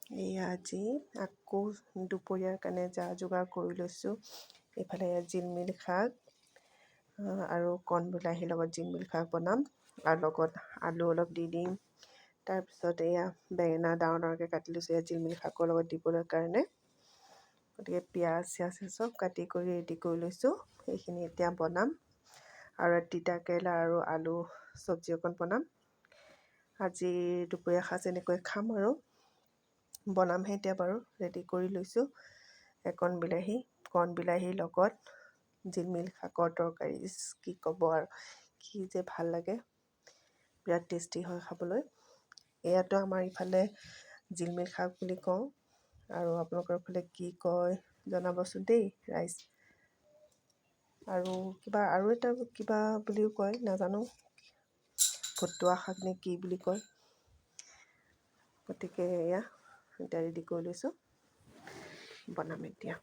এয়া আজি আকৌ দুপৰীয়াৰ কাৰণে যা যোগাৰ কৰি লৈছোঁ। এইফালে জিলমিল শাক আৰু কণ বিলাহীৰ লগত জিলমিল শাক বনাম, আৰু লগত আলু অলপ দি দিম। তাৰপিছত এয়া বেঙেনা ডাঙৰ ডাঙৰকৈ কাটি লৈছোঁ এয়া জিলমিল শাকৰ লগত দিবলৈ কাৰণে। গতিকে পিঁয়াজ চিয়াজ চব কাটি কৰি ৰেডি কৰি লৈছোঁ। এইখিনি এতিয়া বনাম, আৰু তিতা কেৰেলা আৰু আলু চব্জি অকণ বনাম। আজি দুপৰীয়া সাঁজ এনেকৈ খাম আৰু বনামহে এতিয়া বাৰু, ৰেডি কৰি লৈছোঁ। কণ বিলাহীৰ লগত জিলমিল শাকৰ তৰকাৰী, কি ক'ব আৰু, কি যে ভাল লাগে, বিৰাট টেষ্টি হয় খাবলৈ। এয়াতো আমাৰ ইফালে জিলমিল শাক বুলি কওঁ, আৰু আপোনালোকৰ ফালে কি কয় জনাবচোন দেই ৰাইজ। আৰু এটা কিবা বুলিও কয়, নাজানো, ভতুৱা শাক নে কি বুলি কয়। গতিকে এয়া এতিয়া ৰেডি কৰি লৈছোঁ, বনাম এতিয়া।